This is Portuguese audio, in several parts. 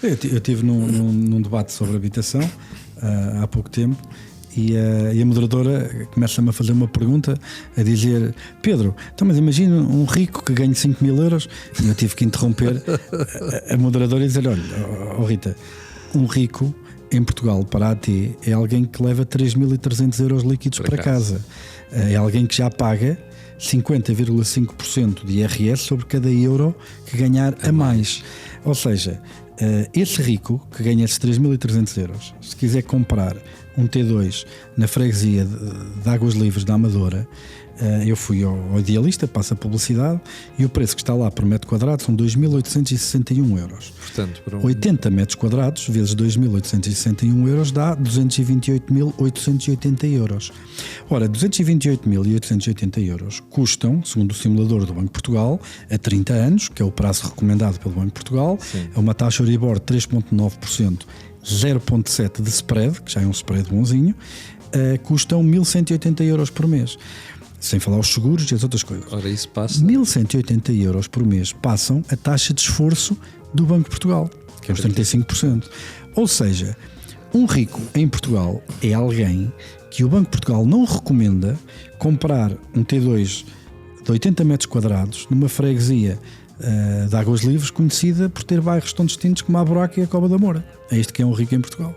Eu estive num debate sobre habitação há pouco tempo e a moderadora começa-me a fazer uma pergunta, a dizer: Pedro, então, mas imagina um rico que ganha 5 mil euros. E eu tive que interromper a moderadora e dizer: olha, Rita, um rico em Portugal para a AT é alguém que leva 3.300 euros líquidos para casa. É alguém que já paga 50,5% de IRS sobre cada euro que ganhar a mais. Ou seja, esse rico que ganha esses 3.300 euros, se quiser comprar um T2 na freguesia de Águas Livres da Amadora, eu fui ao Idealista, passa a publicidade, e o preço que está lá por metro quadrado são 2.861 euros. Portanto, 80 metros quadrados vezes 2.861 euros dá 228.880 euros. Ora, 228.880 euros custam, segundo o simulador do Banco de Portugal, a 30 anos, que é o prazo recomendado pelo Banco de Portugal, a uma taxa Euribor de 3,9%, 0,7% de spread, que já é um spread bonzinho, custam 1.180 euros por mês. Sem falar os seguros e as outras coisas. Ora, isso passa. 1.180 euros por mês passam a taxa de esforço do Banco de Portugal, que é os 35%. Ou seja, um rico em Portugal é alguém que o Banco de Portugal não recomenda comprar um T2 de 80 metros quadrados numa freguesia de Águas Livres, conhecida por ter bairros tão distintos como a Buraca e a Cova da Moura. É isto que é um rico em Portugal.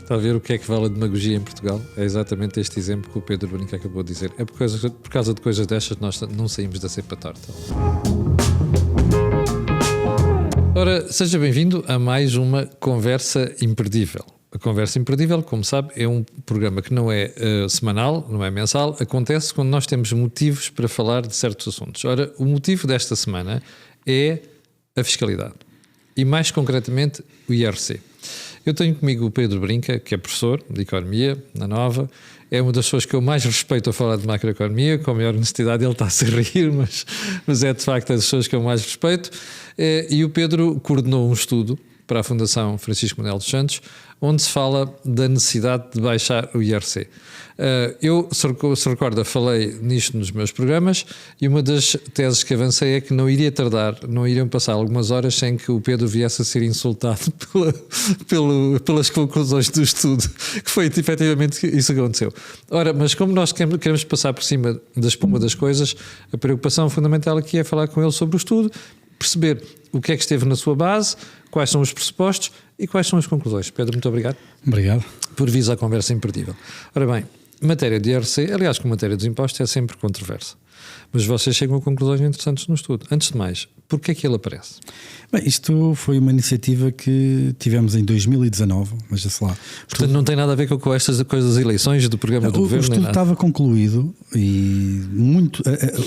Está a ver o que é que vale a demagogia em Portugal? É exatamente este exemplo que o Pedro Brinca acabou de dizer. É por causa de coisas destas que nós não saímos da cepa torta. Ora, seja bem-vindo a mais uma Conversa Imperdível. A Conversa Imperdível, como sabe, é um programa que não é semanal, não é mensal. Acontece quando nós temos motivos para falar de certos assuntos. Ora, o motivo desta semana é a fiscalidade. E mais concretamente o IRC. Eu tenho comigo o Pedro Brinca, que é professor de Economia, na Nova. É uma das pessoas que eu mais respeito a falar de macroeconomia. Com a maior honestidade, ele está a se rir, mas é de facto das pessoas que eu mais respeito. E o Pedro coordenou um estudo para a Fundação Francisco Manuel dos Santos, onde se fala da necessidade de baixar o IRC. Eu, se recorda, falei nisto nos meus programas, e uma das teses que avancei é que não iria tardar, não iriam passar algumas horas sem que o Pedro viesse a ser insultado pelas conclusões do estudo, que foi efetivamente isso que aconteceu. Ora, mas como nós queremos passar por cima da espuma das coisas, a preocupação fundamental aqui é falar com ele sobre o estudo, perceber o que é que esteve na sua base, quais são os pressupostos e quais são as conclusões. Pedro, muito obrigado. Obrigado. Por vir à conversa imperdível. Ora bem, matéria de IRC, aliás, como matéria dos impostos, é sempre controversa. Mas vocês chegam a conclusões interessantes no estudo. Antes de mais, porquê é que ele aparece? Bem, isto foi uma iniciativa que tivemos em 2019, mas já sei lá. Portanto, não tem nada a ver com estas coisas das eleições do programa do governo? O estudo estava concluído e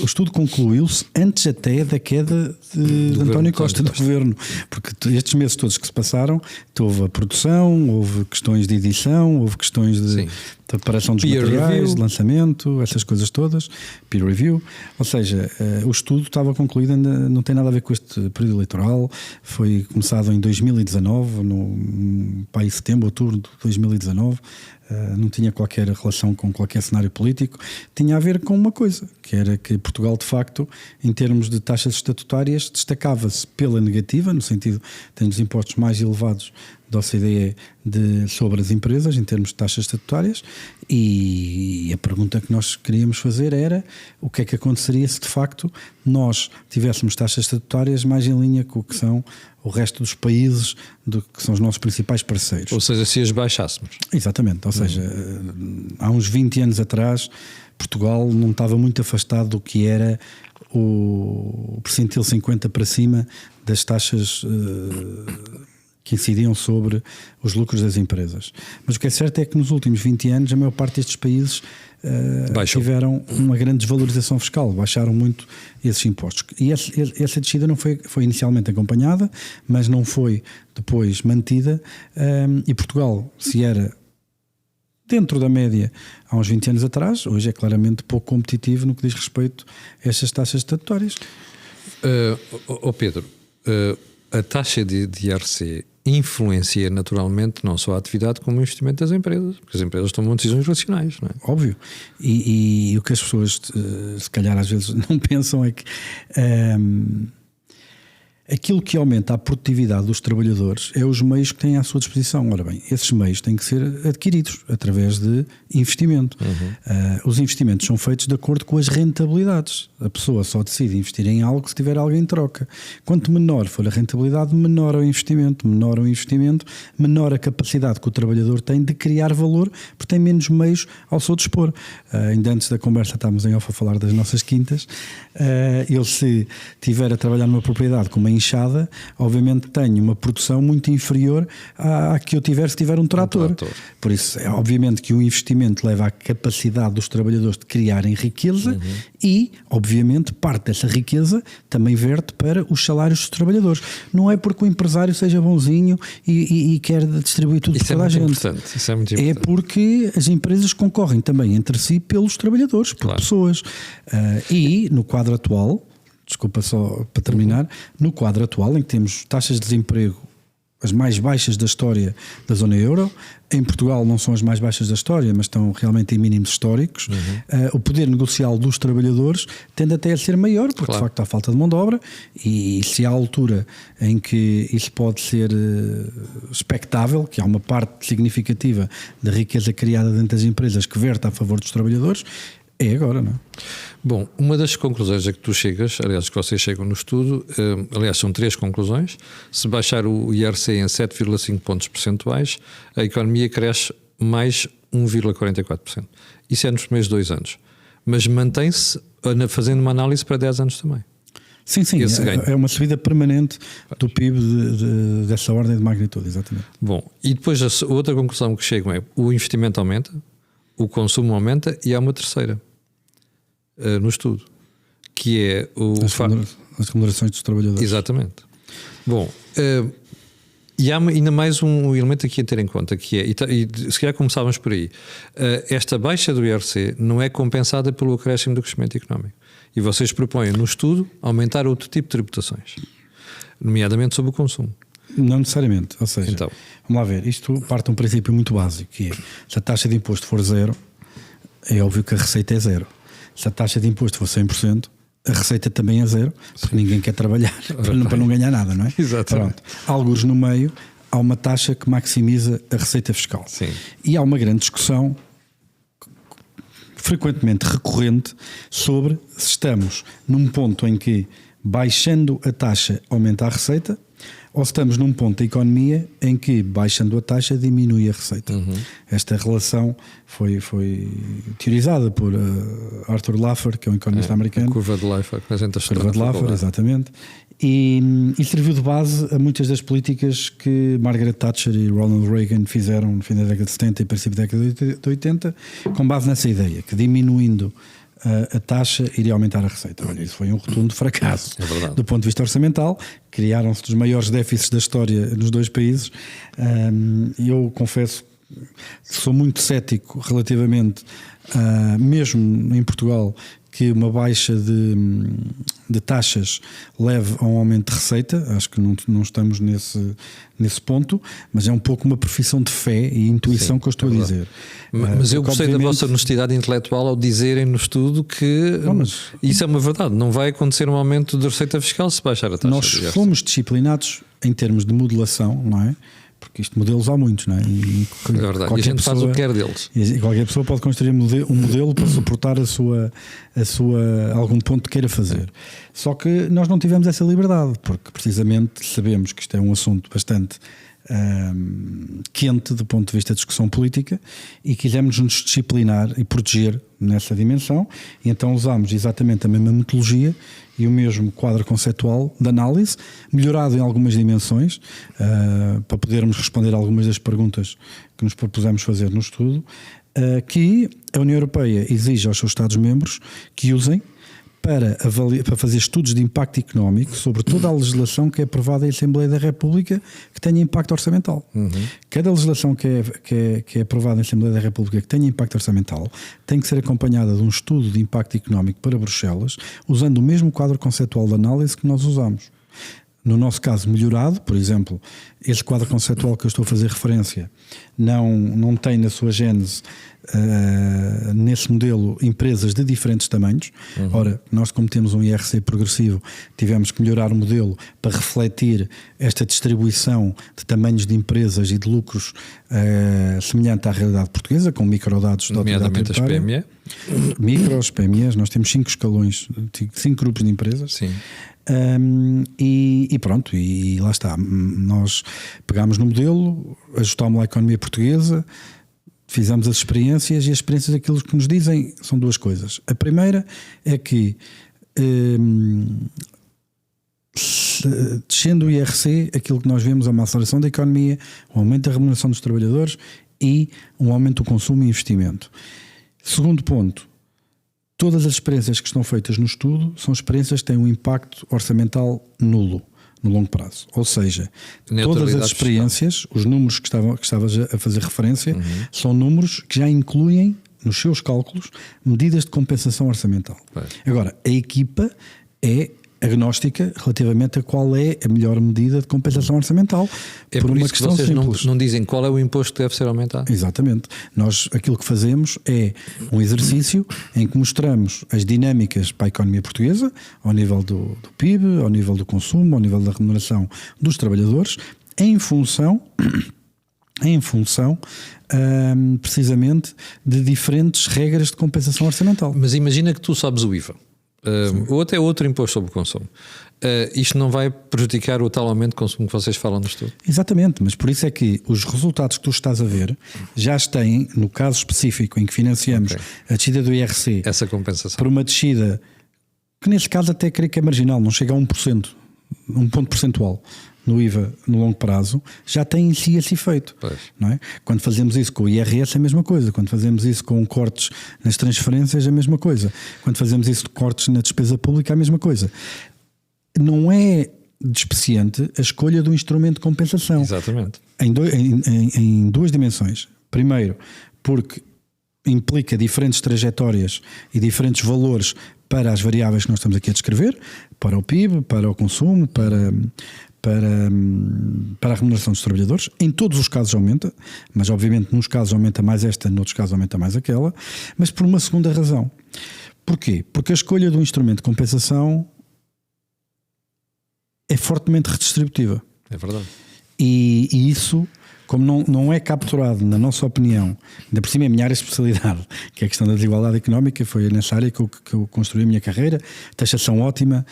o estudo concluiu-se antes até da queda de António Costa do governo, porque estes meses todos que se passaram, houve a produção, houve questões de edição, houve questões de preparação dos materiais, de lançamento, essas coisas todas, peer review. Ou seja, o estudo estava concluído, ainda não tem nada a ver com este período eleitoral. Foi começado em 2019, em setembro, outubro de 2019. Não tinha qualquer relação com qualquer cenário político. Tinha a ver com uma coisa, que era que Portugal, de facto, em termos de taxas estatutárias, destacava-se pela negativa, no sentido de ter os impostos mais elevados da OCDE sobre as empresas, em termos de taxas estatutárias, e a pergunta que nós queríamos fazer era o que é que aconteceria se, de facto, nós tivéssemos taxas estatutárias mais em linha com o que são o resto dos países que são os nossos principais parceiros. Ou seja, se as baixássemos. Exatamente, ou seja, há uns 20 anos atrás, Portugal não estava muito afastado do que era o percentil 50 para cima das taxas que incidiam sobre os lucros das empresas. Mas o que é certo é que nos últimos 20 anos a maior parte destes países tiveram uma grande desvalorização fiscal, baixaram muito esses impostos. E essa descida não foi inicialmente acompanhada, mas não foi depois mantida, e Portugal, se era dentro da média há uns 20 anos atrás, hoje é claramente pouco competitivo no que diz respeito a estas taxas estatutárias. Pedro, a taxa de IRC influencia naturalmente não só a atividade como o investimento das empresas, porque as empresas tomam decisões racionais, não é? Óbvio. E o que as pessoas se calhar às vezes não pensam é que Aquilo que aumenta a produtividade dos trabalhadores é os meios que têm à sua disposição. Ora bem, esses meios têm que ser adquiridos através de investimento. Os investimentos são feitos de acordo com as rentabilidades. A pessoa só decide investir em algo se tiver algo em troca. Quanto menor for a rentabilidade, menor é o investimento. Menor o investimento, menor a capacidade que o trabalhador tem de criar valor, porque tem menos meios ao seu dispor. Ainda antes da conversa estávamos em off a falar das nossas quintas. Ele, se tiver a trabalhar numa propriedade com uma enxada, obviamente tenho uma produção muito inferior à que eu tiver se tiver um trator. Por isso, obviamente que o investimento leva à capacidade dos trabalhadores de criarem riqueza e, obviamente, parte dessa riqueza também verte para os salários dos trabalhadores. Não é porque o empresário seja bonzinho e quer distribuir tudo para toda a gente. Isso é muito importante. É porque as empresas concorrem também entre si pelos trabalhadores, por pessoas. E no quadro atual, desculpa só para terminar, no quadro atual em que temos taxas de desemprego as mais baixas da história da zona euro, em Portugal não são as mais baixas da história, mas estão realmente em mínimos históricos, o poder negocial dos trabalhadores tende até a ser maior, porque de facto há falta de mão de obra, e se há altura em que isso pode ser expectável, que há uma parte significativa da riqueza criada dentro das empresas que verte a favor dos trabalhadores, é agora, não é? Bom, uma das conclusões a que tu chegas, aliás, que vocês chegam no estudo, aliás, são 3 conclusões. Se baixar o IRC em 7,5 pontos percentuais, a economia cresce mais 1,44%. Isso é nos primeiros 2 anos. Mas mantém-se fazendo uma análise para 10 anos também. Sim, é uma subida permanente do PIB dessa ordem de magnitude, exatamente. Bom, e depois a outra conclusão que chegam é o investimento aumenta, o consumo aumenta e há uma terceira no estudo, que é as remunerações dos trabalhadores. Exatamente. Bom, e há ainda mais um elemento aqui a ter em conta, que é, e se calhar começávamos por aí, esta baixa do IRC não é compensada pelo acréscimo do crescimento económico. E vocês propõem no estudo aumentar outro tipo de tributações, nomeadamente sobre o consumo. Não necessariamente, ou seja, então, vamos lá ver, isto parte de um princípio muito básico, que é, se a taxa de imposto for 0, é óbvio que a receita é 0. Se a taxa de imposto for 100%, a receita também é 0, porque ninguém quer trabalhar para não ganhar nada, não é? Exatamente. Pronto. Alguns no meio, há uma taxa que maximiza a receita fiscal. Sim. E há uma grande discussão, frequentemente recorrente, sobre se estamos num ponto em que, baixando a taxa, aumenta a receita, ou se estamos num ponto da economia em que, baixando a taxa, diminui a receita. Esta relação foi teorizada por Arthur Laffer, que é um economista americano. A curva de Laffer, que a gente está curva de Laffer, exatamente. E serviu de base a muitas das políticas que Margaret Thatcher e Ronald Reagan fizeram no fim da década de 70 e princípio da década de 80, com base nessa ideia, que diminuindo a taxa iria aumentar a receita. Olha, isso foi um rotundo fracasso. É do ponto de vista orçamental. Criaram-se dos maiores déficits da história nos 2 países. Eu confesso que sou muito cético relativamente, mesmo em Portugal, que uma baixa de taxas leve a um aumento de receita. Acho que não estamos nesse ponto, mas é um pouco uma profissão de fé e intuição que eu estou a dizer. Mas eu gostei da vossa honestidade intelectual ao dizerem no estudo que isso é uma verdade. Não vai acontecer um aumento de receita fiscal se baixar a taxa. Nós fomos disciplinados em termos de modelação, não é? Porque modelos há muitos, não é? É verdade. E a gente faz o que quer deles. E qualquer pessoa pode construir um modelo para suportar a sua algum ponto que queira fazer. Só que nós não tivemos essa liberdade, porque precisamente sabemos que isto é um assunto bastante quente do ponto de vista de discussão política e quisemos nos disciplinar e proteger nessa dimensão, e então usámos exatamente a mesma metodologia e o mesmo quadro conceptual de análise, melhorado em algumas dimensões, para podermos responder a algumas das perguntas que nos propusemos fazer no estudo, que a União Europeia exige aos seus Estados-membros que usem para fazer estudos de impacto económico sobre toda a legislação que é aprovada em Assembleia da República que tenha impacto orçamental. Cada legislação que é aprovada em Assembleia da República que tenha impacto orçamental tem que ser acompanhada de um estudo de impacto económico para Bruxelas, usando o mesmo quadro conceptual de análise que nós usamos. no nosso caso, melhorado. Por exemplo, este quadro conceptual que eu estou a fazer referência não tem na sua gênese, nesse modelo, empresas de diferentes tamanhos. Ora, nós, como temos um IRC progressivo, tivemos que melhorar o modelo para refletir esta distribuição de tamanhos de empresas e de lucros semelhante à realidade portuguesa, com microdados de autoridade tributária. PME. Micros, PMEs, nós temos 5 escalões, 5 grupos de empresas. Sim. E pronto, e lá está. Nós pegámos no modelo, ajustámos a economia portuguesa, fizemos as experiências, e as experiências, aquilo que nos dizem, são duas coisas. A primeira é que descendo o IRC, aquilo que nós vemos é uma aceleração da economia, um aumento da remuneração dos trabalhadores e um aumento do consumo e investimento. Segundo ponto, todas as experiências que estão feitas no estudo são experiências que têm um impacto orçamental nulo no longo prazo. Ou seja, todas as experiências, os números que estavas a fazer referência, são números que já incluem nos seus cálculos medidas de compensação orçamental. Agora, a equipa é agnóstica relativamente a qual é a melhor medida de compensação orçamental. É por uma questão simples. Vocês não dizem qual é o imposto que deve ser aumentado? Exatamente. Nós, aquilo que fazemos é um exercício em que mostramos as dinâmicas para a economia portuguesa, ao nível do PIB, ao nível do consumo, ao nível da remuneração dos trabalhadores, em função precisamente de diferentes regras de compensação orçamental. Mas imagina que tu sabes o IVA. Ou até outro imposto sobre o consumo. Isto não vai prejudicar o tal aumento de consumo que vocês falam no estudo? Exatamente, mas por isso é que os resultados que tu estás a ver já têm, no caso específico em que financiamos a descida do IRC, essa compensação, por uma descida que nesse caso até creio que é marginal, não chega a 1%, um ponto percentual no IVA no longo prazo, já tem em si esse efeito. Não é? Quando fazemos isso com o IRS é a mesma coisa, quando fazemos isso com cortes nas transferências é a mesma coisa, quando fazemos isso com cortes na despesa pública é a mesma coisa. Não é despeciente a escolha do instrumento de compensação. Exatamente. Em duas dimensões. Primeiro, porque implica diferentes trajetórias e diferentes valores para as variáveis que nós estamos aqui a descrever, para o PIB, para o consumo, para a remuneração dos trabalhadores. Em todos os casos aumenta, mas obviamente nos casos aumenta mais esta, noutros casos aumenta mais aquela, mas por uma segunda razão. Porquê? Porque a escolha do instrumento de compensação é fortemente redistributiva. É verdade. E isso, como não é capturado, na nossa opinião, ainda por cima é a minha área de especialidade, que é a questão da desigualdade económica, foi nessa área que eu construí a minha carreira, taxação ótima,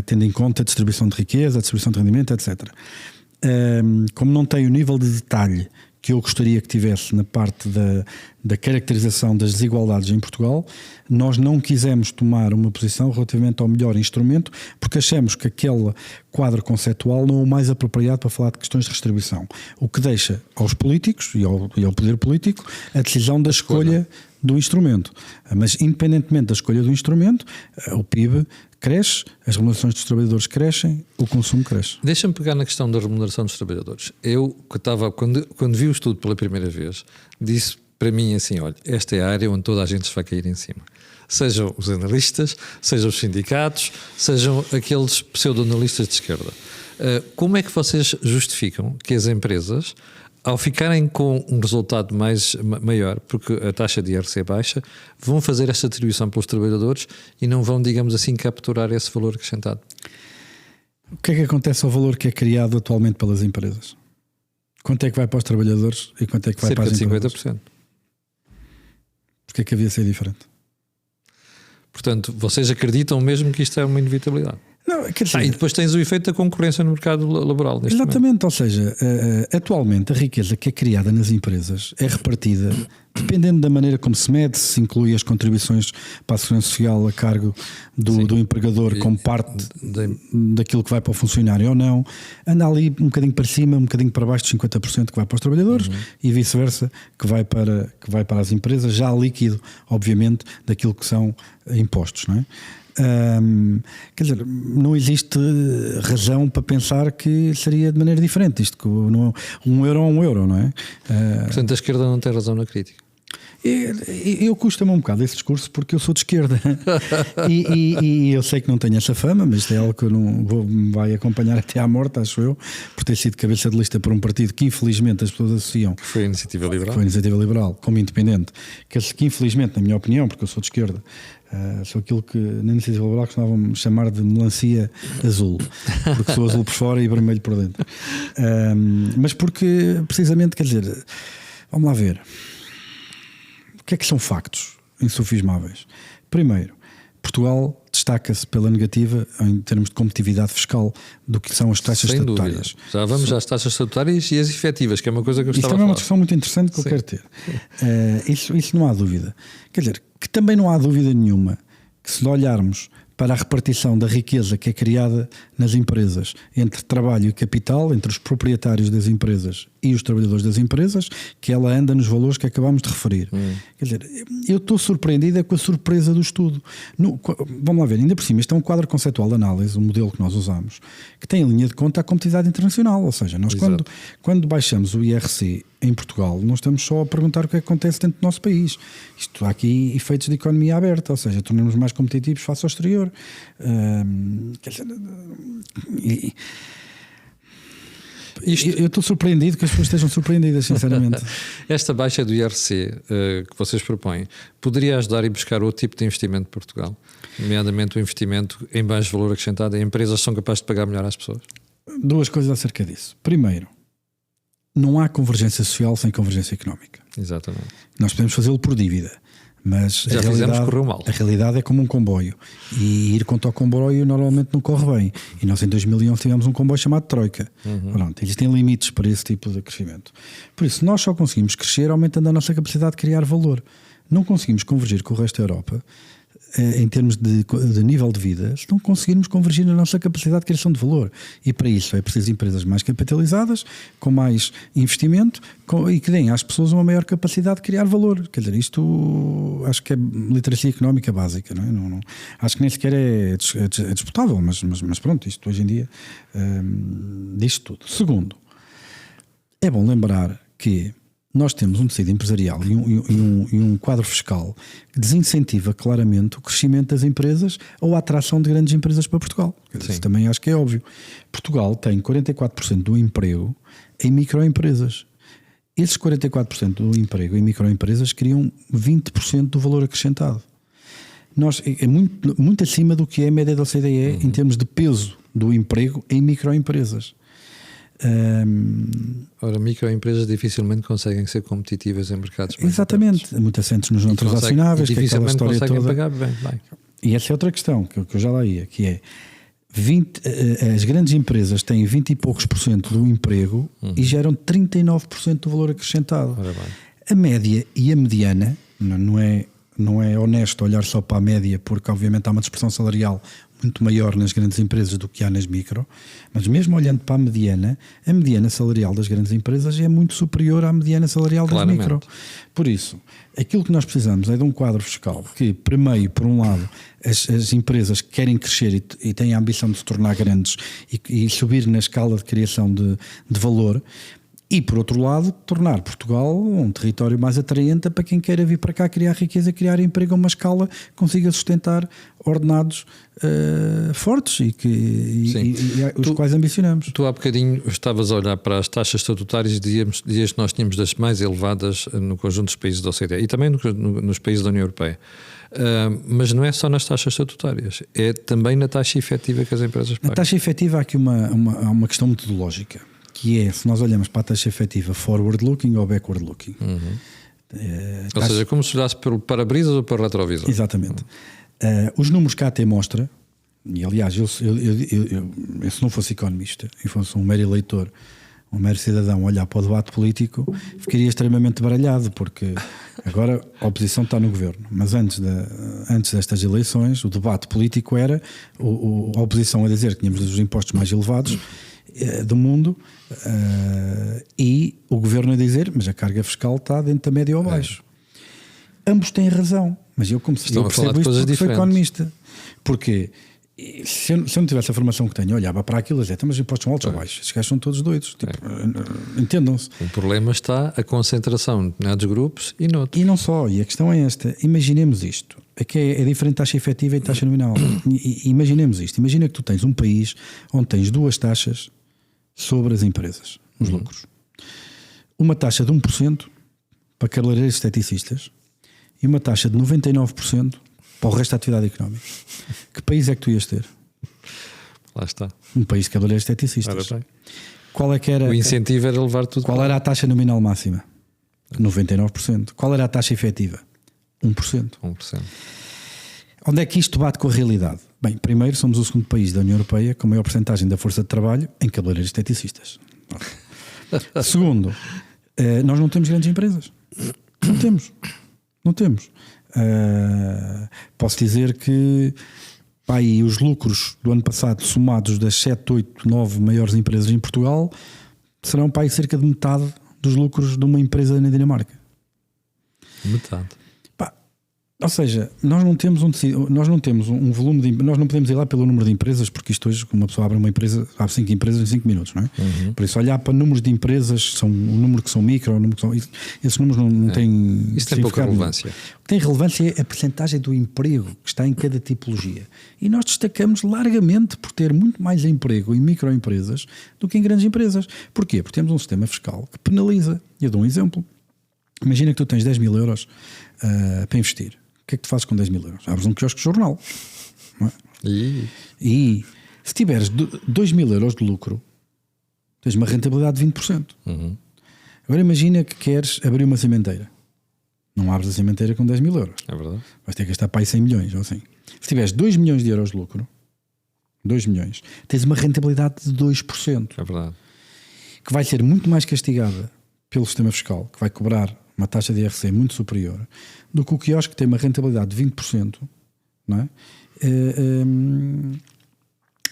tendo em conta a distribuição de riqueza, a distribuição de rendimento, etc. Como não tem o nível de detalhe que eu gostaria que tivesse na parte da caracterização das desigualdades em Portugal, nós não quisemos tomar uma posição relativamente ao melhor instrumento, porque achamos que aquele quadro conceptual não é o mais apropriado para falar de questões de redistribuição, o que deixa aos políticos e ao poder político a decisão da escolha do instrumento. Mas independentemente da escolha do instrumento, o PIB cresce, as remunerações dos trabalhadores crescem, o consumo cresce. Deixa-me pegar na questão da remuneração dos trabalhadores. Eu, que estava, quando vi o estudo pela primeira vez, disse para mim assim, olha, esta é a área onde toda a gente se vai cair em cima. Sejam os analistas, sejam os sindicatos, sejam aqueles pseudo-analistas de esquerda. Como é que vocês justificam que as empresas, ao ficarem com um resultado maior, porque a taxa de IRC é baixa, vão fazer esta atribuição pelos trabalhadores e não vão, digamos assim, capturar esse valor acrescentado? O que é que acontece ao valor que é criado atualmente pelas empresas? Quanto é que vai para os trabalhadores e quanto é que vai para as empresas? Cerca de 50%. Porque é que havia de ser diferente? Portanto, vocês acreditam mesmo que isto é uma inevitabilidade? Não, quer dizer, e depois tens o efeito da concorrência no mercado laboral. Exatamente, momento. Ou seja, atualmente a riqueza que é criada nas empresas é repartida dependendo da maneira como se mede, se inclui as contribuições para a segurança social a cargo do empregador como parte daquilo que vai para o funcionário ou não, anda ali um bocadinho para cima, um bocadinho para baixo dos 50% que vai para os trabalhadores e vice-versa, que vai para as empresas, já líquido, obviamente, daquilo que são impostos, não é? Quer dizer, não existe razão para pensar que seria de maneira diferente. Isto que um euro é um euro, não é? Portanto, a esquerda não tem razão na crítica. Eu custa-me um bocado esse discurso porque eu sou de esquerda e eu sei que não tenho essa fama, mas isto é algo que eu não vou, me vai acompanhar até à morte, acho eu, por ter sido cabeça de lista por um partido que infelizmente as pessoas associam. Foi a Iniciativa Liberal. Foi a Iniciativa Liberal, como independente, que infelizmente, na minha opinião, porque eu sou de esquerda, sou aquilo que na Iniciativa Liberal costumavam chamar de melancia azul, porque sou azul por fora e vermelho por dentro. Mas porque, precisamente, quer dizer, vamos lá ver. O que é que são factos insufismáveis? Primeiro, Portugal destaca-se pela negativa em termos de competitividade fiscal do que são as taxas estatutárias. Dúvida. Já vamos às taxas estatutárias e as efetivas, que é uma coisa que eu Isto estava a falar. Isto é uma falar. discussão muito interessante que eu quero ter. Isso não há dúvida. Quer dizer, que também não há dúvida nenhuma que se olharmos para a repartição da riqueza que é criada nas empresas entre trabalho e capital, entre os proprietários das empresas e os trabalhadores das empresas, que ela anda nos valores que acabámos de referir. Quer dizer, eu estou surpreendido com a surpresa do estudo. Vamos lá ver, ainda por cima, isto é um quadro conceitual de análise, um modelo que nós usamos, que tem em linha de conta a competitividade internacional, ou seja, nós quando baixamos o IRC em Portugal, não estamos só a perguntar o que acontece dentro do nosso país. Isto há aqui efeitos de economia aberta, ou seja, tornamos mais competitivos face ao exterior. Quer dizer, eu estou surpreendido que as pessoas estejam surpreendidas, sinceramente. Esta baixa do IRC que vocês propõem poderia ajudar a buscar outro tipo de investimento de Portugal, nomeadamente o investimento em baixo valor acrescentado em empresas que são capazes de pagar melhor às pessoas? Duas coisas acerca disso. Primeiro, não há convergência social sem convergência económica. Exatamente. Nós podemos fazê-lo por dívida, mas a realidade é como um comboio e ir contra o comboio normalmente não corre bem, e nós em 2011 tivemos um comboio chamado Troika. Pronto, existem limites para esse tipo de crescimento, por isso nós só conseguimos crescer aumentando a nossa capacidade de criar valor. Não conseguimos convergir com o resto da Europa em termos de nível de vida se não conseguirmos convergir na nossa capacidade de criação de valor, e para isso é preciso empresas mais capitalizadas, com mais investimento e que deem às pessoas uma maior capacidade de criar valor. Quer dizer, isto acho que é literacia económica básica, não é? Não, acho que nem sequer é disputável, mas pronto, isto hoje em dia diz tudo. Segundo, é bom lembrar que nós temos um tecido empresarial e um quadro fiscal que desincentiva claramente o crescimento das empresas ou a atração de grandes empresas para Portugal. Isso também acho que é óbvio. Portugal tem 44% do emprego em microempresas. Esses 44% do emprego em microempresas criam 20% do valor acrescentado. É muito acima do que é a média da OCDE em termos de peso do emprego em microempresas. Ora, microempresas dificilmente conseguem ser competitivas em mercados mais exatamente, abertos. muito assentes nos não transacionáveis, que dificilmente é conseguem toda. pagar bem. E essa é outra questão que eu já lá ia, que é as grandes empresas têm 20 e poucos % do emprego e geram 39% do valor acrescentado. A média e a mediana, não é honesto olhar só para a média, porque obviamente há uma dispersão salarial muito maior nas grandes empresas do que há nas micro, mas mesmo olhando para a mediana salarial das grandes empresas é muito superior à mediana salarial das micro. Por isso, aquilo que nós precisamos é de um quadro fiscal que permeie, por um lado, as empresas que querem crescer e têm a ambição de se tornar grandes e subir na escala de criação de valor, e, por outro lado, tornar Portugal um território mais atraente para quem queira vir para cá criar riqueza, criar emprego a uma escala que consiga sustentar ordenados fortes e os quais ambicionamos. Tu há bocadinho estavas a olhar para as taxas estatutárias e dizias que nós tínhamos das mais elevadas no conjunto dos países da OCDE e também nos países da União Europeia. Mas não é só nas taxas estatutárias, é também na taxa efetiva que as empresas pagam. Na taxa efetiva há aqui uma questão metodológica, que é, se nós olhamos para a taxa efetiva forward-looking ou backward-looking. Ou seja, como se olhasse pelo para-brisas ou para o retrovisor. Exatamente. Os números que a AT mostra, e aliás, eu se não fosse economista e fosse um mero eleitor, um mero cidadão, olhar para o debate político, ficaria extremamente baralhado, porque agora a oposição está no governo, mas antes destas eleições o debate político era a oposição a dizer que tínhamos os impostos mais elevados do mundo e o governo a dizer, mas a carga fiscal está dentro da média ou abaixo. Ambos têm razão, mas eu percebo isto porque sou economista. Porquê? se eu não tivesse a formação que tenho, olhava para aquilo e dizia, mas os impostos são altos ou baixos? Estes gajos são todos doidos. Tipo, entendam-se. O problema está a concentração em determinados grupos e noutros. E não só, e a questão é esta: imaginemos isto. É que é diferente taxa efetiva e taxa nominal. Imaginemos isto. Imagina que tu tens um país onde tens duas taxas sobre as empresas, os lucros. Uma taxa de 1% para cabeleireiros e esteticistas e uma taxa de 99% para o resto da atividade económica. Que país é que tu ias ter? Lá está. Um país de cabeleireiros e esteticistas. Qual é que era? O incentivo era levar tudo. Qual era a taxa nominal máxima? 99%. Qual era a taxa efetiva? 1%. 1%. Onde é que isto bate com a realidade? Bem, primeiro, somos o segundo país da União Europeia com a maior porcentagem da força de trabalho em cabeleireiros e esteticistas. Segundo, nós não temos grandes empresas. Não temos. Posso dizer que os lucros do ano passado, somados das 7, 8, 9 maiores empresas em Portugal, serão cerca de metade dos lucros de uma empresa na Dinamarca. Metade. Ou seja, nós não temos um volume de, nós não podemos ir lá pelo número de empresas, porque isto hoje, uma pessoa abre uma empresa, abre 5 empresas em 5 minutos, não é? Por isso, olhar para números de empresas, o número que são micro, o número que são, esses números não têm. Isso tem pouca relevância. O que tem relevância é a percentagem do emprego que está em cada tipologia. E nós destacamos largamente por ter muito mais emprego em microempresas do que em grandes empresas. Porquê? Porque temos um sistema fiscal que penaliza. Eu dou um exemplo. Imagina que tu tens 10 mil euros para investir. O que é que tu fazes com 10 mil euros? Abres um quiosque de jornal. Não é? E se tiveres 2 mil euros de lucro, tens uma rentabilidade de 20%. Agora imagina que queres abrir uma cimenteira. Não abres a cimenteira com 10 mil euros. É verdade. Vais ter que gastar para aí 100 milhões ou assim. Se tiveres 2 milhões de euros de lucro, 2 milhões, tens uma rentabilidade de 2%. É verdade. Que vai ser muito mais castigada pelo sistema fiscal, que vai cobrar uma taxa de IRC muito superior do que o quiosque, que tem uma rentabilidade de 20%, não é?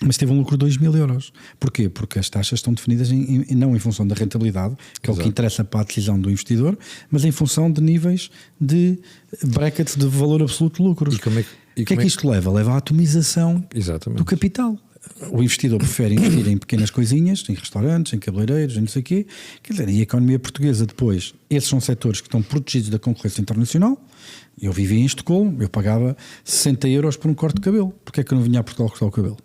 Mas teve um lucro de 2 mil euros. Porquê? Porque as taxas estão definidas não em função da rentabilidade, que é o que interessa para a decisão do investidor, mas em função de níveis de brackets de valor absoluto de lucros. O que é que isto leva? Leva à atomização do capital. O investidor prefere investir em pequenas coisinhas, em restaurantes, em cabeleireiros, em não sei o quê. Quer dizer, e a economia portuguesa depois, esses são setores que estão protegidos da concorrência internacional. Eu vivia em Estocolmo, eu pagava 60 euros por um corte de cabelo. Porquê é que eu não vinha a Portugal cortar o cabelo?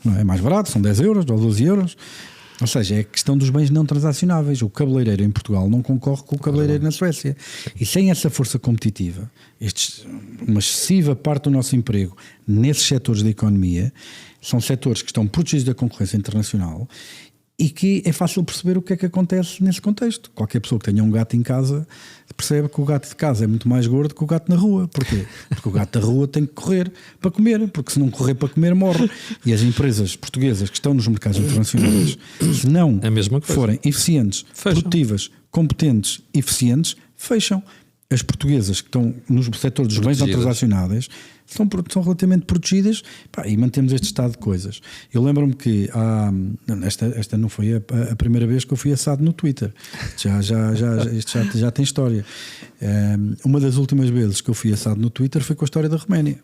Não é mais barato, são 10 euros ou 12 euros. Ou seja, é a questão dos bens não transacionáveis. O cabeleireiro em Portugal não concorre com o cabeleireiro na Suécia. E sem essa força competitiva, uma excessiva parte do nosso emprego nesses setores da economia são setores que estão protegidos da concorrência internacional e que é fácil perceber o que é que acontece nesse contexto. Qualquer pessoa que tenha um gato em casa percebe que o gato de casa é muito mais gordo que o gato na rua. Porquê? Porque o gato da rua tem que correr para comer, porque se não correr para comer morre. E as empresas portuguesas que estão nos mercados internacionais, se não forem eficientes, produtivas, competentes, eficientes, fecham. As portuguesas que estão nos setores dos bens não transacionáveis são relativamente protegidas, e mantemos este estado de coisas. Eu lembro-me que esta não foi a primeira vez que eu fui assado no Twitter. Isto já tem história. Uma das últimas vezes que eu fui assado no Twitter foi com a história da Roménia.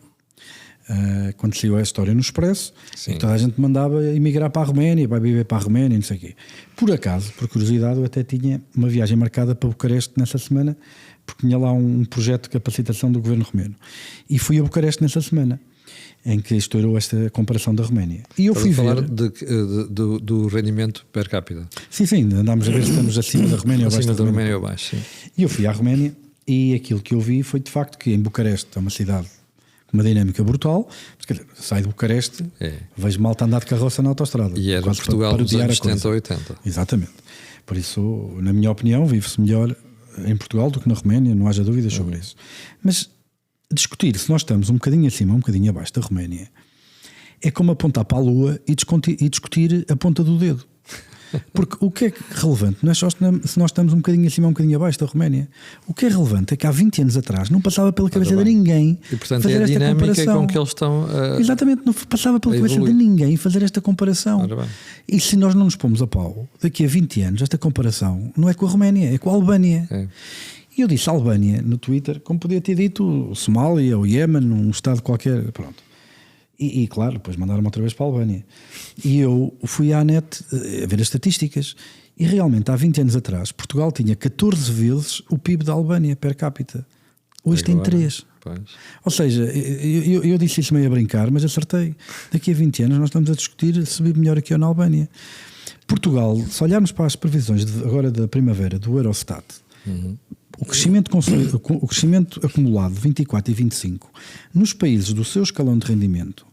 Quando saiu a história no Expresso, toda a gente mandava emigrar para a Roménia, vai viver para a Roménia, não sei o quê. Por acaso, por curiosidade, eu até tinha uma viagem marcada para Bucareste nessa semana, porque tinha lá um projeto de capacitação do governo romeno. E fui a Bucareste nessa semana, em que estourou esta comparação da Roménia. E eu fui falar ver do rendimento per capita. Sim, andámos a ver se estamos acima da Roménia ou abaixo da Roménia. Ou abaixo, sim. E eu fui à Roménia e aquilo que eu vi foi de facto que em Bucareste é uma cidade com uma dinâmica brutal. Mas, quer dizer, saio de Bucareste, vejo malta andar de carroça na autostrada. E era Portugal dos anos 70 ou 80. Exatamente. Por isso, na minha opinião, vive-se melhor em Portugal do que na Roménia, não haja dúvidas sobre isso. Mas discutir se nós estamos um bocadinho acima ou um bocadinho abaixo da Roménia é como apontar para a Lua e discutir a ponta do dedo. Porque o que é relevante não é só se nós estamos um bocadinho acima ou um bocadinho abaixo da Roménia. O que é relevante é que há 20 anos atrás não passava pela cabeça de ninguém e, portanto, fazer é a esta dinâmica comparação. com que eles estão Exatamente, não passava pela cabeça de ninguém fazer esta comparação. E se nós não nos pomos a pau, daqui a 20 anos esta comparação não é com a Roménia, é com a Albânia. E eu disse Albânia no Twitter, como podia ter dito Somália ou Iémen, um estado qualquer, pronto. E claro, depois mandaram-me outra vez para a Albânia. E eu fui à net a ver as estatísticas. E realmente, há 20 anos atrás, Portugal tinha 14 vezes o PIB da Albânia per capita. Hoje tem 3. Pois. Ou seja, eu disse isso meio a brincar, mas acertei. Daqui a 20 anos nós estamos a discutir se vive melhor aqui ou na Albânia. Portugal, se olharmos para as previsões agora da primavera do Eurostat, o crescimento acumulado de 24 e 25 nos países do seu escalão de rendimento,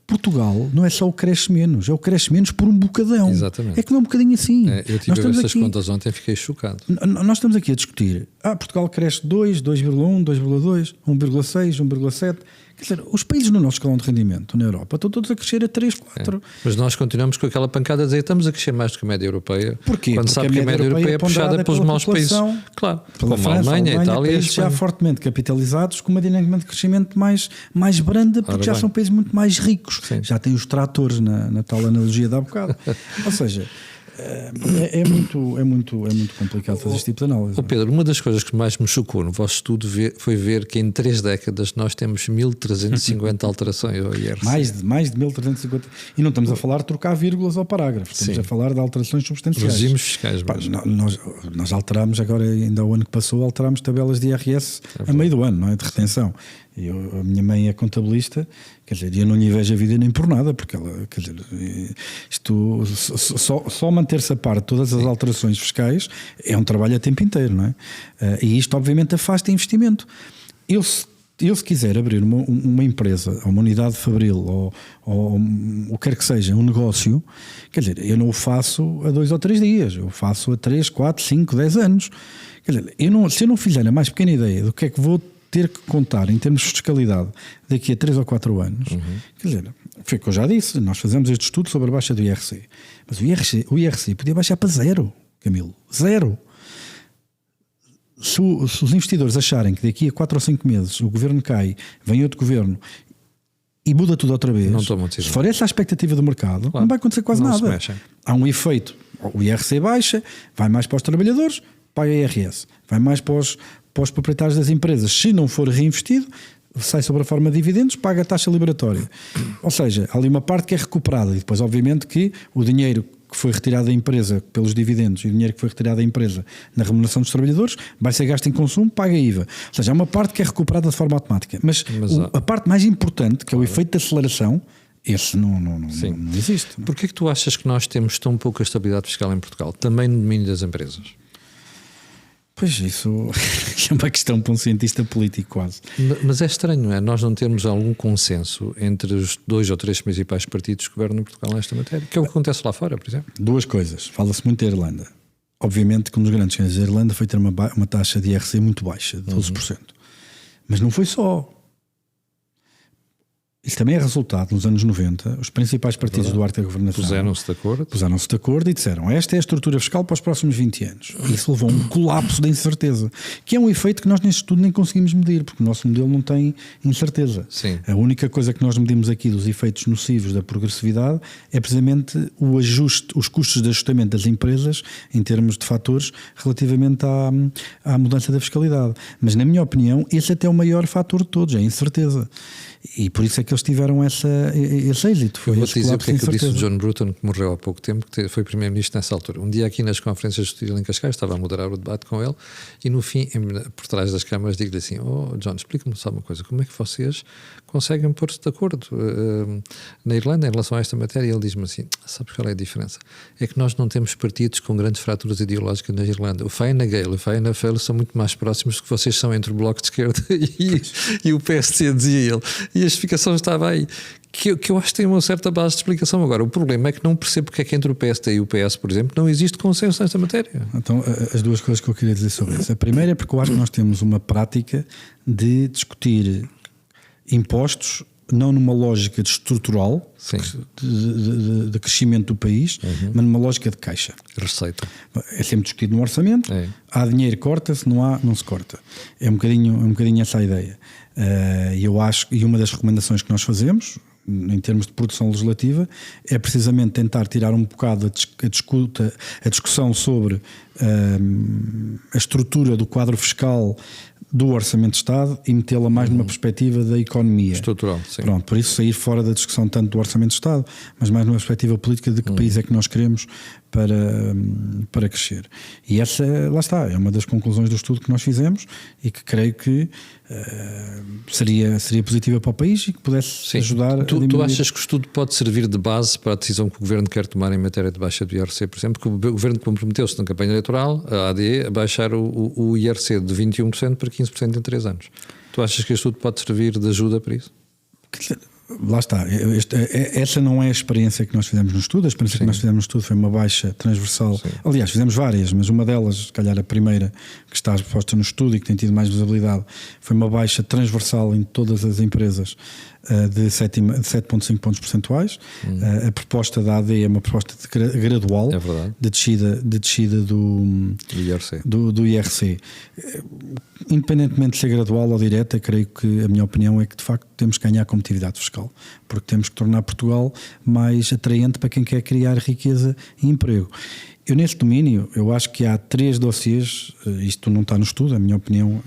Portugal não é só o cresce menos, é o cresce menos por um bocadão. Exatamente. É que não é um bocadinho assim. Eu tive a ver essas contas ontem e fiquei chocado. Nós estamos aqui a discutir, Portugal cresce 2, 2,1, 2,2, 1,6, 1,7. Quer dizer, os países no nosso escalão de rendimento na Europa estão todos a crescer a 3, 4. Mas nós continuamos com aquela pancada a dizer estamos a crescer mais do que a média europeia. Porquê? Quando sabe que a média europeia é puxada pelos maus países. Claro, como a Alemanha, a Itália, países já fortemente capitalizados, com uma dinâmica de crescimento mais branda, porque já são países muito mais ricos. Sim. Já têm os tratores na tal analogia de há bocado. Ou seja, é muito complicado fazer este tipo de análise. Pedro, uma das coisas que mais me chocou no vosso estudo foi ver que em 3 décadas nós temos 1350 alterações ao IRC. Mais de 1350. E não estamos a falar de trocar vírgulas ao parágrafo, estamos a falar de alterações substanciais. Regimes fiscais. Nós alterámos agora, ainda o ano que passou, alterámos tabelas de IRS a meio do ano, não é? De retenção. A minha mãe é contabilista, quer dizer, eu não lhe vejo a vida nem por nada, porque ela, quer dizer, isto só manter-se a par de todas as alterações fiscais é um trabalho a tempo inteiro, não é? E isto obviamente afasta investimento. Eu se quiser abrir uma empresa, uma unidade fabril ou o que quer que seja, um negócio, quer dizer, eu não o faço a 2 ou 3 dias, eu faço a 3, 4, 5, 10 anos. Quer dizer, se eu não fizer a mais pequena ideia do que é que vou ter que contar em termos de fiscalidade daqui a 3 ou 4 anos, quer dizer, foi o que eu já disse, nós fazemos este estudo sobre a baixa do IRC, mas o IRC podia baixar para 0, Camilo, 0. Se os investidores acharem que daqui a 4 ou 5 meses o governo cai, vem outro governo e muda tudo outra vez, se for essa a expectativa do mercado, não vai acontecer quase nada. Há um efeito, o IRC baixa, vai mais para os trabalhadores, paga IRS, vai mais para os proprietários das empresas, se não for reinvestido, sai sobre a forma de dividendos, paga a taxa liberatória. Ou seja, há ali uma parte que é recuperada e depois obviamente que o dinheiro que foi retirado da empresa pelos dividendos e o dinheiro que foi retirado da empresa na remuneração dos trabalhadores vai ser gasto em consumo, paga IVA. Ou seja, há uma parte que é recuperada de forma automática. Mas a parte mais importante, que é o efeito de aceleração, esse não existe. Não. Porquê é que tu achas que nós temos tão pouca estabilidade fiscal em Portugal? Também no domínio das empresas? Pois isso é uma questão para um cientista político quase. Mas é estranho, não é? Nós não termos algum consenso entre os 2 ou 3 principais partidos que governam Portugal nesta matéria, que é o que acontece lá fora, por exemplo. 2 coisas. Fala-se muito da Irlanda. Obviamente que um dos grandes ganhos da Irlanda foi ter uma taxa de IRC muito baixa, de 12%. Mas não foi só. Isso também é resultado, nos anos 90, os principais partidos do arco da governação puseram-se de acordo e disseram: esta é a estrutura fiscal para os próximos 20 anos. E isso levou a um colapso da incerteza, que é um efeito que nós neste estudo nem conseguimos medir, porque o nosso modelo não tem incerteza. Sim. A única coisa que nós medimos aqui dos efeitos nocivos da progressividade é precisamente o ajuste, os custos de ajustamento das empresas em termos de fatores relativamente à mudança da fiscalidade. Mas, na minha opinião, esse até é o maior fator de todos, é a incerteza. E por isso é que eles tiveram esse êxito. Eu vou-te dizer o que é que eu disse do John Bruton, que morreu há pouco tempo, que foi primeiro-ministro nessa altura. Um dia aqui nas conferências de Estoril em Cascais, estava a moderar o debate com ele, e no fim, por trás das câmaras, digo-lhe assim: John, explica-me só uma coisa, como é que vocês conseguem pôr-se de acordo na Irlanda em relação a esta matéria? E ele diz-me assim: sabes qual é a diferença? É que nós não temos partidos com grandes fraturas ideológicas na Irlanda. O Fine Gael e o Fine Gael são muito mais próximos do que vocês são entre o Bloco de Esquerda e o PSD, dizia ele. E a explicação estava aí, que eu acho que tem uma certa base de explicação. Agora, o problema é que não percebo porque é que entre o PSD e o PS, por exemplo, não existe consenso nesta matéria. Então, as 2 coisas que eu queria dizer sobre isso. A primeira é porque eu acho que nós temos uma prática de discutir impostos não numa lógica de estrutural, de crescimento do país, mas numa lógica de caixa. Receita. É sempre discutido no orçamento, há dinheiro, corta-se, não há, não se corta. É um bocadinho essa a ideia. Eu acho, e uma das recomendações que nós fazemos, em termos de produção legislativa, é precisamente tentar tirar um bocado a discussão sobre a estrutura do quadro fiscal do Orçamento de Estado e metê-la mais numa perspectiva da economia. Estrutural, sim. Pronto, por isso sair fora da discussão tanto do Orçamento de Estado, mas mais numa perspectiva política de que país é que nós queremos para crescer. E essa, lá está, é uma das conclusões do estudo que nós fizemos e que creio que seria positiva para o país e que pudesse ajudar Tu achas que o estudo pode servir de base para a decisão que o Governo quer tomar em matéria de baixa do IRC, por exemplo, que o Governo comprometeu-se na campanha eleitoral, a AD, a baixar o IRC de 21% para 15% em 3 anos. Tu achas que este estudo pode servir de ajuda para isso? Lá está, essa não é a experiência que nós fizemos no estudo. A experiência que nós fizemos no estudo foi uma baixa transversal. Sim. Aliás, fizemos várias, mas uma delas, se calhar a primeira que está exposta no estudo e que tem tido mais visibilidade, foi uma baixa transversal em todas as empresas de 7,5 pontos percentuais. A proposta da AD é uma proposta gradual, de descida do IRC. Independentemente de ser gradual ou direta, creio que a minha opinião é que de facto temos que ganhar competitividade fiscal, porque temos que tornar Portugal mais atraente para quem quer criar riqueza e emprego. Eu nesse domínio, eu acho que há 3 dossiês, isto não está no estudo, é a minha opinião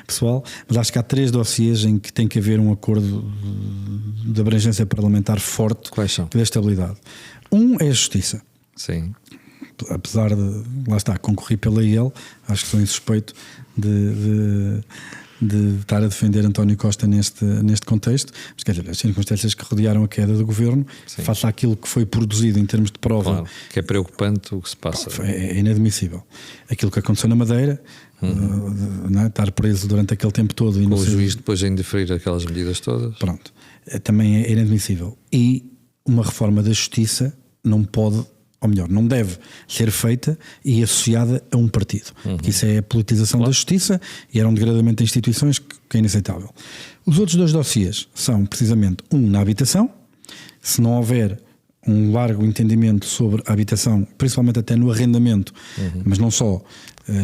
pessoal, mas acho que há 3 dossiês em que tem que haver um acordo de abrangência parlamentar forte. Quais são? Da estabilidade. Um é a justiça. Sim. Apesar de, lá está, concorrer pela IEL, acho que sou insuspeito de estar a defender António Costa neste contexto, mas quer dizer, as circunstâncias que rodearam a queda do governo, face àquilo que foi produzido em termos de prova, claro, que é preocupante o que se passa. É inadmissível. Aquilo que aconteceu na Madeira, estar preso durante aquele tempo todo e com o juiz depois a indeferir aquelas medidas todas. Pronto, também é inadmissível. E uma reforma da justiça não pode, ou melhor, não deve ser feita e associada a um partido. Porque isso é a politização da justiça e era um degradamento de instituições que é inaceitável. Os outros 2 dossiês são precisamente na habitação. Se não houver um largo entendimento sobre a habitação, principalmente até no arrendamento, mas não só,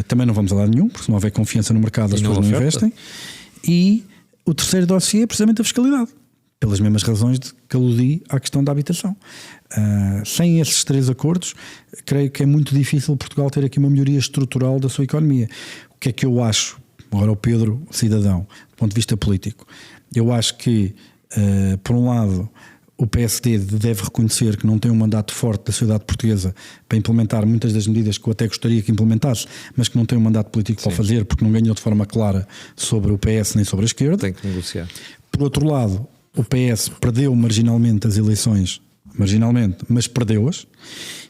também não vamos a lado nenhum, porque se não houver confiança no mercado as pessoas não investem. E o terceiro dossiê é precisamente a fiscalidade, pelas mesmas razões de que aludi à questão da habitação. Sem esses 3 acordos, creio que é muito difícil Portugal ter aqui uma melhoria estrutural da sua economia. O que é que eu acho? Agora o Pedro, cidadão, do ponto de vista político, eu acho que, por um lado, o PSD deve reconhecer que não tem um mandato forte da sociedade portuguesa para implementar muitas das medidas que eu até gostaria que implementasse, mas que não tem um mandato político para fazer, porque não ganhou de forma clara sobre o PS nem sobre a esquerda. Tem que negociar. Por outro lado, o PS perdeu marginalmente as eleições, mas perdeu-as,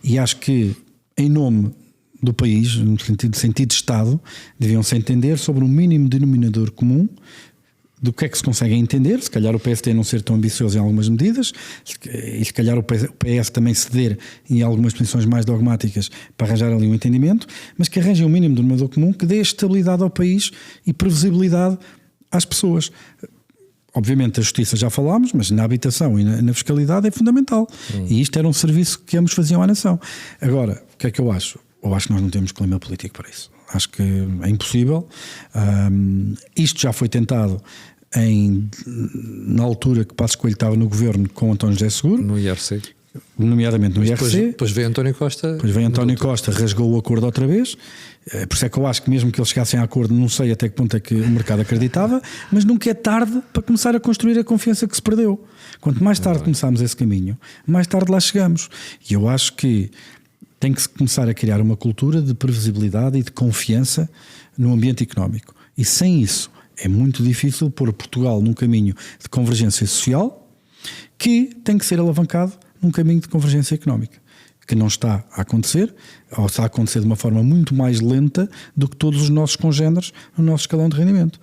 e acho que, em nome do país, no sentido de Estado, deviam-se entender sobre um mínimo denominador comum do que é que se consegue entender. Se calhar o PSD não ser tão ambicioso em algumas medidas, e se calhar o PS também ceder em algumas posições mais dogmáticas para arranjar ali um entendimento, mas que arranjem um mínimo denominador comum que dê estabilidade ao país e previsibilidade às pessoas. Obviamente a justiça já falámos, mas na habitação e na fiscalidade é fundamental. E isto era um serviço que ambos faziam à nação. Agora, o que é que eu acho? Eu acho que nós não temos clima político para isso. Acho que é impossível. Isto já foi tentado na altura que Passos Coelho estava no governo com António José Seguro. No IRC. Nomeadamente no IRC. Depois veio António Costa. Depois veio António Costa, rasgou o acordo outra vez. Por isso é que eu acho que mesmo que eles chegassem a acordo, não sei até que ponto é que o mercado acreditava, mas nunca é tarde para começar a construir a confiança que se perdeu. Quanto mais tarde começarmos esse caminho, mais tarde lá chegamos. E eu acho que tem que se começar a criar uma cultura de previsibilidade e de confiança no ambiente económico. E sem isso é muito difícil pôr Portugal num caminho de convergência social que tem que ser alavancado num caminho de convergência económica, que não está a acontecer, ou está a acontecer de uma forma muito mais lenta do que todos os nossos congêneres no nosso escalão de rendimento.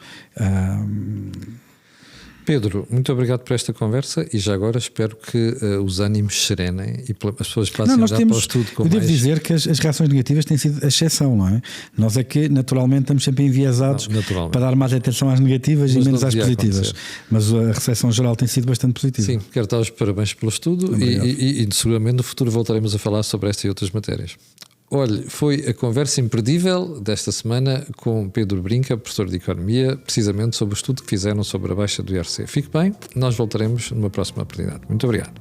Pedro, muito obrigado por esta conversa e já agora espero que os ânimos serenem e as pessoas passem a olhar para o estudo com mais... Eu devo dizer que as reações negativas têm sido a exceção, não é? Nós é que naturalmente estamos sempre enviesados para dar mais atenção às negativas e menos às positivas. Mas a recepção geral tem sido bastante positiva. Sim, quero dar os parabéns pelo estudo e seguramente no futuro voltaremos a falar sobre esta e outras matérias. Olha, foi a conversa imperdível desta semana com Pedro Brinca, professor de Economia, precisamente sobre o estudo que fizeram sobre a baixa do IRC. Fique bem, nós voltaremos numa próxima oportunidade. Muito obrigado.